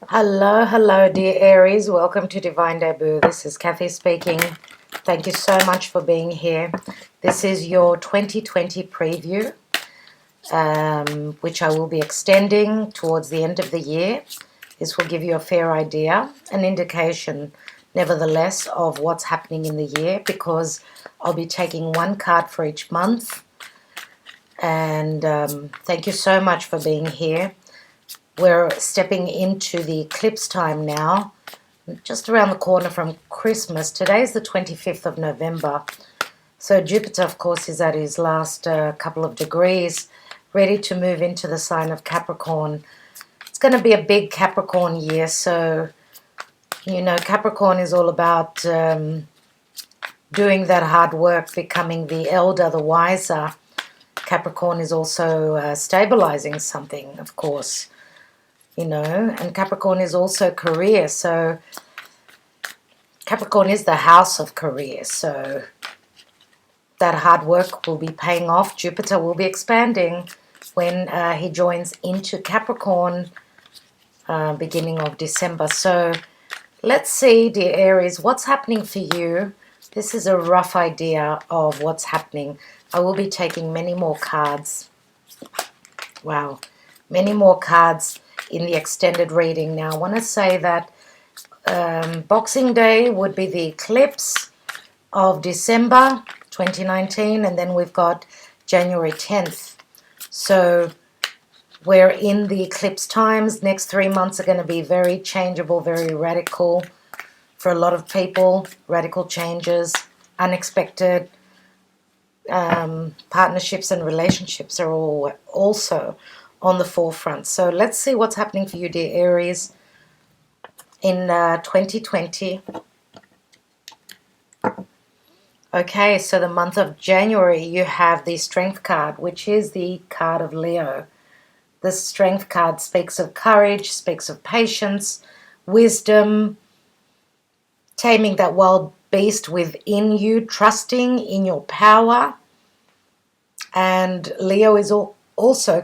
Hello, dear Aries. Welcome to Divine Debut. This is Kathy speaking. Thank you so much for being here. This is your 2020 preview, which I will be extending towards the end of the year. This will give you a fair idea, an indication, nevertheless, of what's happening in the year, because I'll be taking one card for each month. And thank you so much for being here. We're stepping into the eclipse time now, just around the corner from Christmas. Today is the 25th of November. So Jupiter, of course, is at his last couple of degrees, ready to move into the sign of Capricorn. It's going to be a big Capricorn year. So, you know, Capricorn is all about doing that hard work, becoming the elder, the wiser. Capricorn is also stabilizing something, of course. You know, and Capricorn is also career, so Capricorn is the house of career, so that hard work will be paying off. Jupiter will be expanding when he joins into Capricorn beginning of December. So let's see, dear Aries, what's happening for you. This is a rough idea of what's happening. I will be taking many more cards. Wow, many more cards in the extended reading. Now I want to say that Boxing Day would be the eclipse of December 2019, and then we've got January 10th. So we're in the eclipse times. Next 3 months are going to be very changeable, very radical for a lot of people. Radical changes, unexpected partnerships and relationships are all also on the forefront. So let's see what's happening for you, dear Aries, in 2020. Okay, so the month of January, you have the Strength card, which is the card of Leo. The Strength card speaks of courage, speaks of patience, wisdom, taming that wild beast within you, trusting in your power. And Leo is also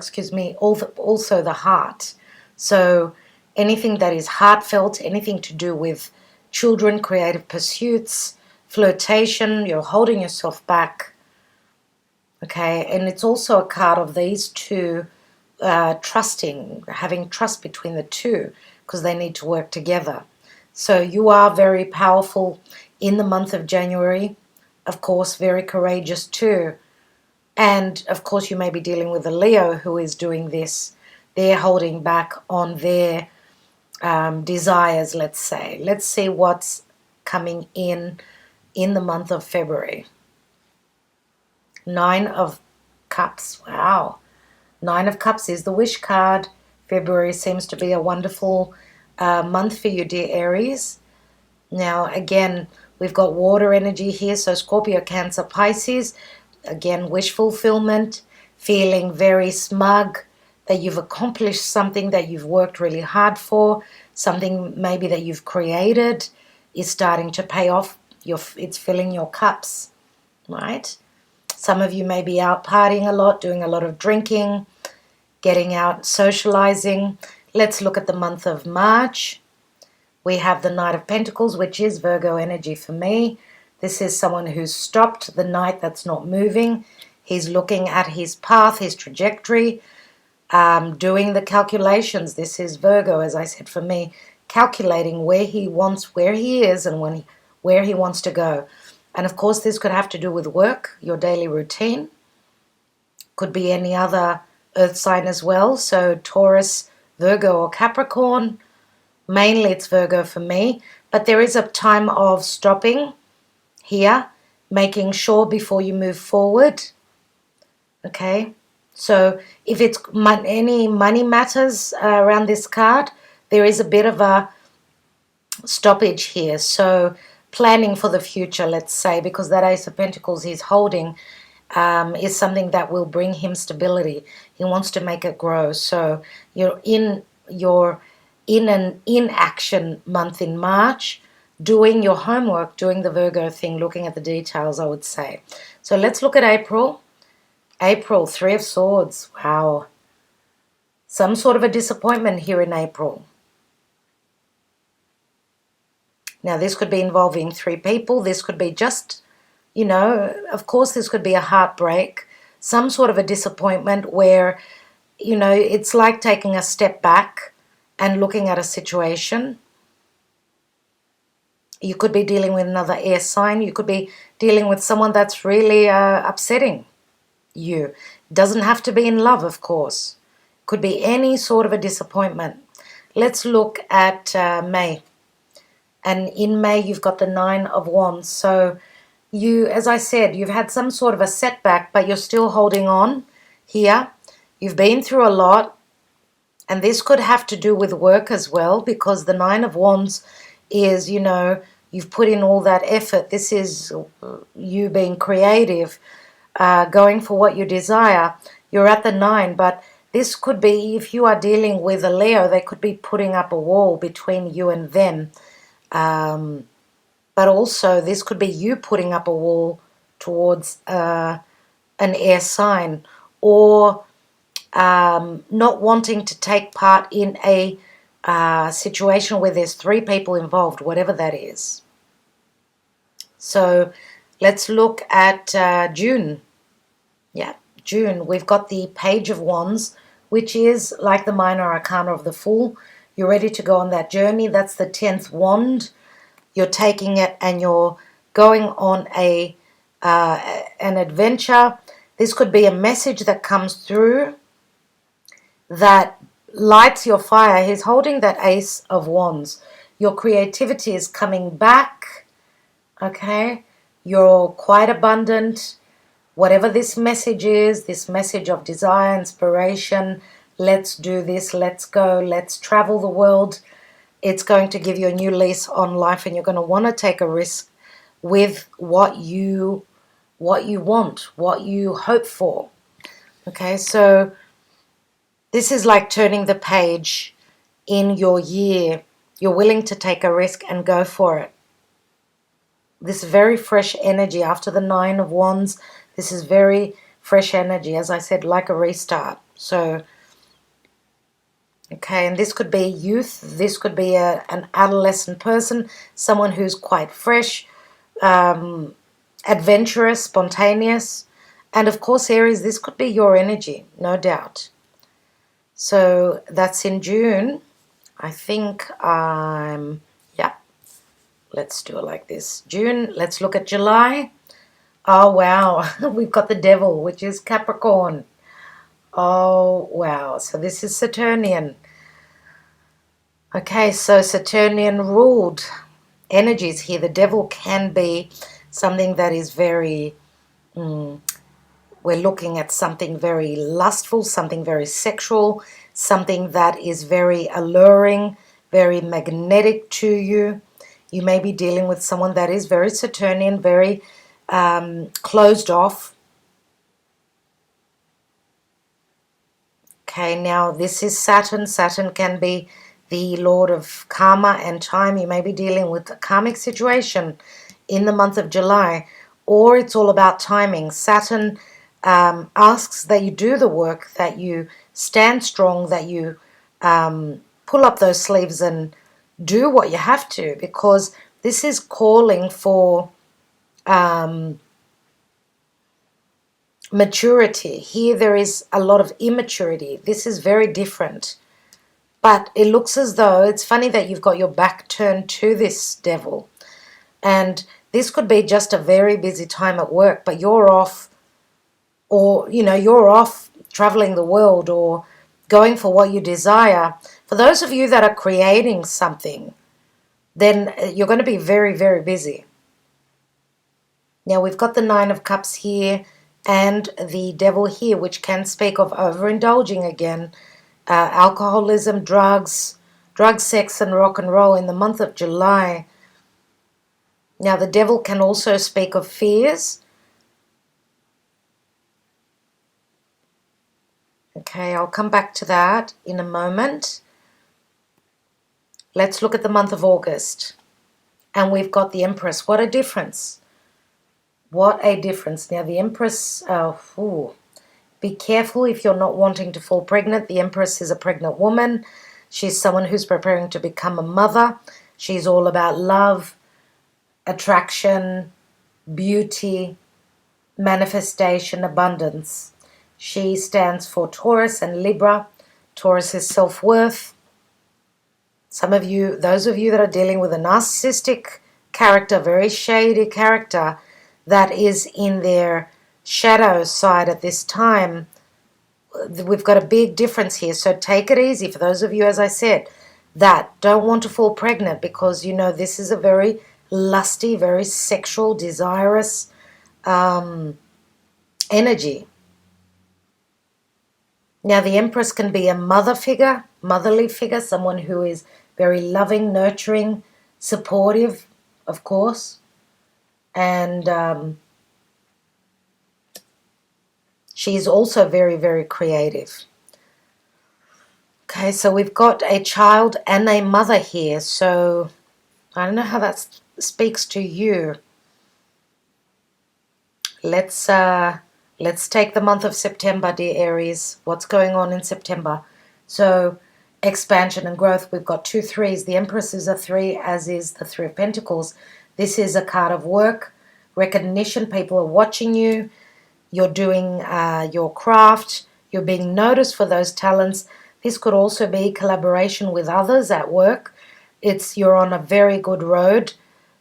the heart. So anything that is heartfelt, anything to do with children, creative pursuits, flirtation, you're holding yourself back. Okay, and it's also a card of these two trusting, having trust between the two, because they need to work together. So you are very powerful in the month of January, of course, very courageous too. And, of course, you may be dealing with a Leo who is doing this. They're holding back on their desires, let's say. Let's see what's coming in the month of February. 9 of Cups. Wow. 9 of Cups is the wish card. February seems to be a wonderful month for you, dear Aries. Now, again, we've got water energy here. So Scorpio, Cancer, Pisces. Again, wish fulfillment, feeling very smug that you've accomplished something that you've worked really hard for, something maybe that you've created is starting to pay off. It's filling your cups, right? Some of you may be out partying a lot, doing a lot of drinking, getting out, socializing. Let's look at the month of March. We have the Knight of Pentacles, which is Virgo energy for me. This is someone who's stopped the knight that's not moving. He's looking at his path, his trajectory, doing the calculations. This is Virgo, as I said, for me, calculating where he is and where he wants to go. And of course, this could have to do with work, your daily routine. Could be any other earth sign as well. So Taurus, Virgo, or Capricorn. Mainly it's Virgo for me. But there is a time of stopping here, making sure before you move forward. Okay, so if it's any money matters around this card, there is a bit of a stoppage here. So planning for the future, let's say, because that Ace of Pentacles he's holding is something that will bring him stability. He wants to make it grow. So you're in an inaction month in March, doing your homework, doing the Virgo thing, looking at the details, I would say. So let's look at April. April, 3 of Swords. Wow. Some sort of a disappointment here in April. Now, this could be involving 3 people. This could be just, you know, of course, this could be a heartbreak, some sort of a disappointment where, you know, it's like taking a step back and looking at a situation. You could be dealing with another air sign. You could be dealing with someone that's really upsetting you. Doesn't have to be in love, of course. Could be any sort of a disappointment. Let's look at May. And in May, you've got the 9 of Wands. So you, as I said, you've had some sort of a setback, but you're still holding on here. You've been through a lot. And this could have to do with work as well, because the 9 of Wands is, you know, you've put in all that effort. This is you being creative, going for what you desire. You're at the 9, but this could be, if you are dealing with a Leo, they could be putting up a wall between you and them. But also, this could be you putting up a wall towards an air sign, or not wanting to take part in a situation where there's 3 people involved, whatever that is. So let's look at June. Yeah, June. We've got the Page of Wands, which is like the minor arcana of the Fool. You're ready to go on that journey. That's the 10th wand. You're taking it and you're going on an adventure. This could be a message that comes through that lights your fire. He's holding that Ace of Wands. Your creativity is coming back, okay? You're quite abundant. Whatever this message is, this message of desire, inspiration, let's do this, let's go, let's travel the world, it's going to give you a new lease on life, and you're going to want to take a risk with what you want, what you hope for. Okay, so this is like turning the page in your year. You're willing to take a risk and go for it. This very fresh energy after the 9 of Wands. This is very fresh energy, as I said, like a restart. So, okay, and this could be youth. This could be an adolescent person, someone who's quite fresh, adventurous, spontaneous. And of course, Aries, this could be your energy, no doubt. So that's in June. I think yeah, let's do it like this. June, let's look at July. Oh, wow, we've got the Devil, which is Capricorn. Oh, wow, so this is Saturnian. Okay, so Saturnian ruled energies here. The Devil can be something that is very, we're looking at something very lustful, something very sexual, something that is very alluring, very magnetic to you. You may be dealing with someone that is very Saturnian, very closed off. Okay, now this is Saturn. Saturn can be the Lord of karma and time. You may be dealing with a karmic situation in the month of July, or it's all about timing. Saturn asks that you do the work, that you stand strong, that you pull up those sleeves and do what you have to, because this is calling for maturity. Here there is a lot of immaturity. This is very different. But it looks as though, it's funny that you've got your back turned to this Devil. And this could be just a very busy time at work, but you're off, or, you know, you're off traveling the world or going for what you desire. For those of you that are creating something, then you're going to be very, very busy. Now, we've got the 9 of Cups here and the Devil here, which can speak of overindulging again. Alcoholism, drugs, sex, and rock and roll in the month of July. Now, the Devil can also speak of fears. Okay, I'll come back to that in a moment. Let's look at the month of August. And we've got the Empress. What a difference. What a difference. Now, the Empress, be careful if you're not wanting to fall pregnant. The Empress is a pregnant woman. She's someone who's preparing to become a mother. She's all about love, attraction, beauty, manifestation, abundance. She stands for Taurus and Libra. Taurus is self-worth. Some of you, those of you that are dealing with a narcissistic character, very shady character, that is in their shadow side at this time, we've got a big difference here. So take it easy for those of you, as I said, that don't want to fall pregnant, because you know this is a very lusty, very sexual, desirous energy. Now the Empress can be a mother figure, motherly figure, someone who is very loving, nurturing, supportive, of course, and she's also very, very creative. Okay, so we've got a child and a mother here, so I don't know how that speaks to you. Let's take the month of September, dear Aries. What's going on in September? So expansion and growth. We've got 2 3s. The Empress is a 3, as is the 3 of Pentacles. This is a card of work, recognition. People are watching you. You're doing your craft. You're being noticed for those talents. This could also be collaboration with others at work. You're on a very good road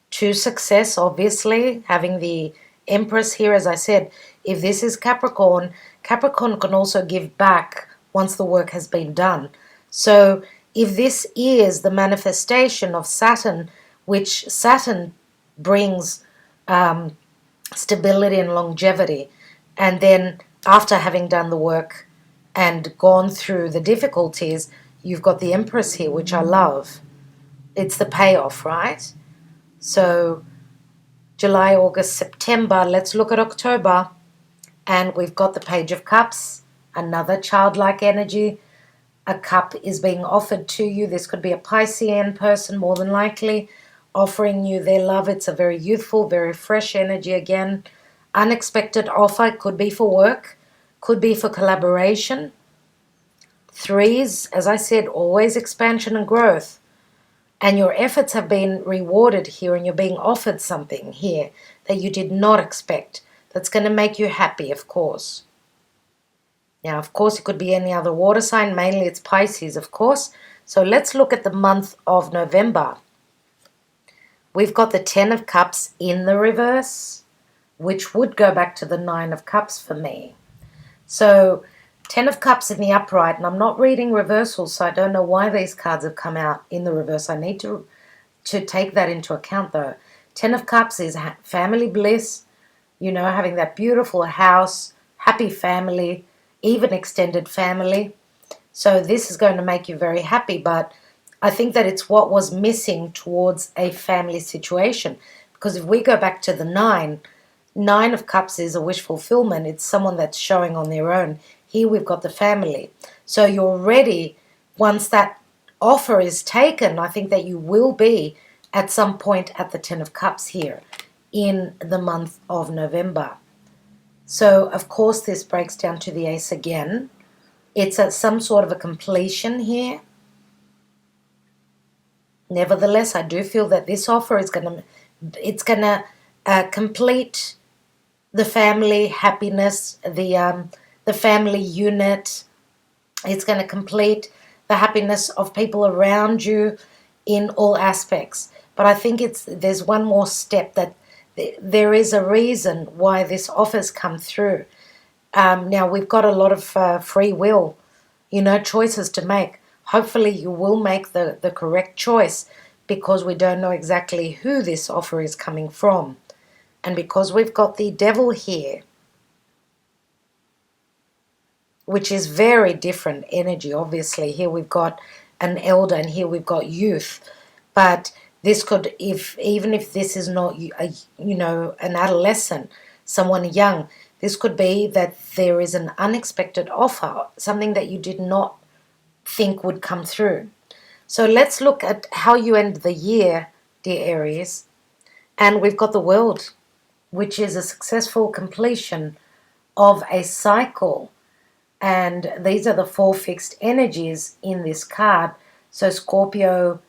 to success, obviously. Having the Empress here, as I said, if this is Capricorn, Capricorn can also give back once the work has been done. So if this is the manifestation of Saturn, which Saturn brings stability and longevity, and then after having done the work and gone through the difficulties, you've got the Empress here, which I love. It's the payoff, right? So July, August, September. Let's look at October. And we've got the Page of Cups, another childlike energy. A cup is being offered to you. This could be a Piscean person, more than likely, offering you their love. It's a very youthful, very fresh energy again. Unexpected offer. Could be for work, could be for collaboration. 3s, as I said, always expansion and growth. And your efforts have been rewarded here, and you're being offered something here that you did not expect. That's going to make you happy, of course. Now, of course, it could be any other water sign. Mainly it's Pisces, of course. So let's look at the month of November. We've got the 10 of Cups in the reverse, which would go back to the 9 of Cups for me. So 10 of Cups in the upright, and I'm not reading reversals, so I don't know why these cards have come out in the reverse. I need to take that into account, though. 10 of Cups is family bliss, you know, having that beautiful house, happy family, even extended family. So this is going to make you very happy, but I think that it's what was missing towards a family situation. Because if we go back to the 9 of Cups is a wish fulfillment. It's someone that's showing on their own. Here we've got the family. So you're ready once that offer is taken. I think that you will be at some point at the 10 of Cups here in the month of November. So, of course, this breaks down to the Ace again. It's some sort of a completion here. Nevertheless, I do feel that this offer is going to complete the family happiness, the family unit. It's going to complete the happiness of people around you in all aspects. But I think there's one more step, that there is a reason why this offer's come through. Now, we've got a lot of free will, you know, choices to make. Hopefully you will make the correct choice, because we don't know exactly who this offer is coming from. And because we've got the Devil here, which is very different energy, obviously. Here we've got an elder, and here we've got youth. But this could, even if this is not, an adolescent, someone young, this could be that there is an unexpected offer, something that you did not think would come through. So let's look at how you end the year, dear Aries. And we've got the World, which is a successful completion of a cycle. And these are the 4 fixed energies in this card. So Scorpio,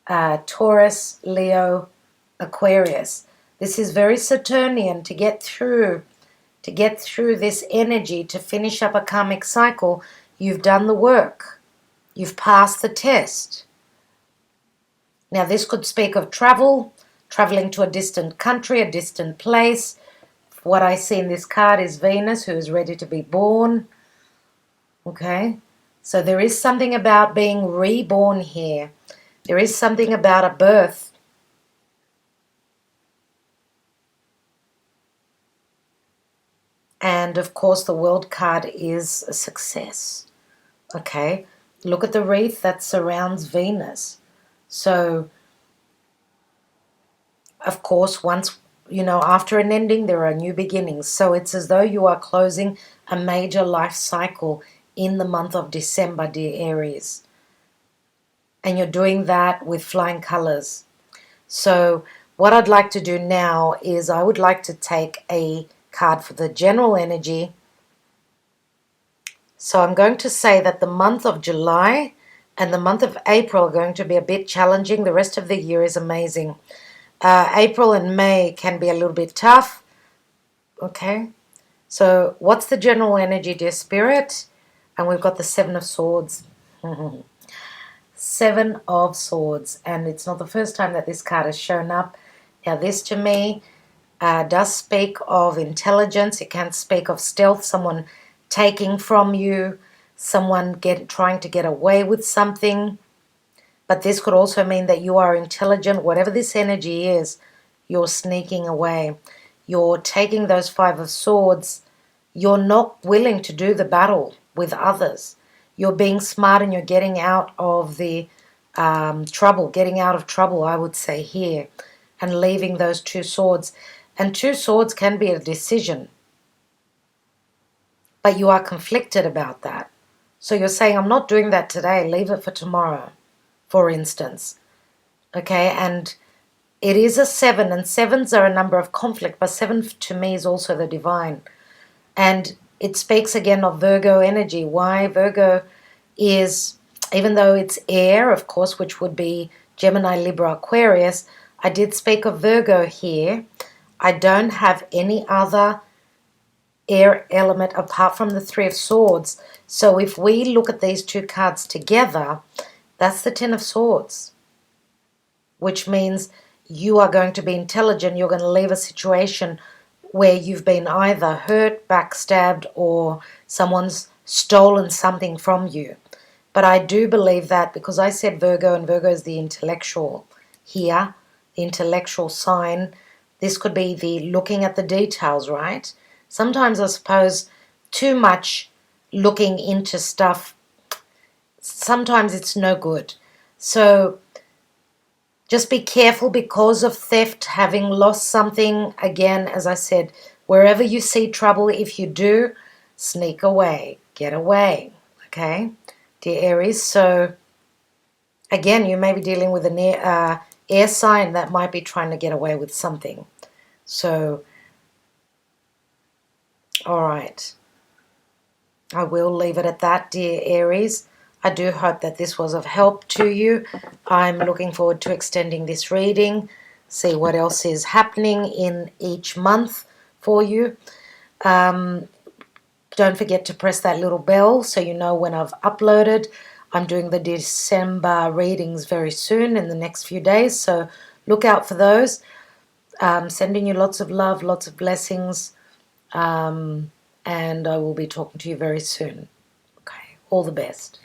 Taurus, Leo, Aquarius. This is very Saturnian to get through this energy, to finish up a karmic cycle. You've done the work. You've passed the test. Now, this could speak of traveling to a distant country, a distant place. What I see in this card is Venus, who is ready to be born. Okay? So there is something about being reborn here. There is something about a birth. And, of course, the World card is a success. Okay? Look at the wreath that surrounds Venus. So, of course, once, after an ending, there are new beginnings. So it's as though you are closing a major life cycle in the month of December, dear Aries. And you're doing that with flying colors. So what I'd like to do now is I would like to take a card for the general energy. So I'm going to say that the month of July and the month of April are going to be a bit challenging. The rest of the year is amazing. April and May can be a little bit tough. Okay. So what's the general energy, dear Spirit? And we've got the Seven of Swords. Seven of Swords. And it's not the first time that this card has shown up. Now this to me does speak of intelligence. It can speak of stealth, someone taking from you, someone trying to get away with something. But this could also mean that you are intelligent. Whatever this energy is, you're sneaking away. You're taking those Five of Swords. You're not willing to do the battle with others. You're being smart and you're getting out of the getting out of trouble, I would say here, and leaving those two swords. And two swords can be a decision. But you are conflicted about that. So you're saying, I'm not doing that today, leave it for tomorrow, for instance. Okay, and it is a 7, and 7s are a number of conflict, but 7 to me is also the divine. And it speaks again of Virgo energy. Why? Virgo is, even though it's air, of course, which would be Gemini, Libra, Aquarius, I did speak of Virgo here. I don't have any other air element apart from the Three of Swords. So if we look at these two cards together, that's the Ten of Swords, which means you are going to be intelligent. You're going to leave a situation where you've been either hurt, backstabbed, or someone's stolen something from you. But I do believe that, because I said Virgo, and Virgo is the intellectual here, the intellectual sign. This could be the looking at the details, right? Sometimes I suppose too much looking into stuff, sometimes it's no good. So just be careful because of theft, having lost something. Again, as I said, wherever you see trouble, if you do, sneak away, get away, okay, dear Aries. So again, you may be dealing with an air sign that might be trying to get away with something. So, all right, I will leave it at that, dear Aries. I do hope that this was of help to you. I'm looking forward to extending this reading, see what else is happening in each month for you. Don't forget to press that little bell so you know when I've uploaded. I'm doing the December readings very soon in the next few days, so look out for those. Sending you lots of love, lots of blessings, and I will be talking to you very soon. Okay, all the best.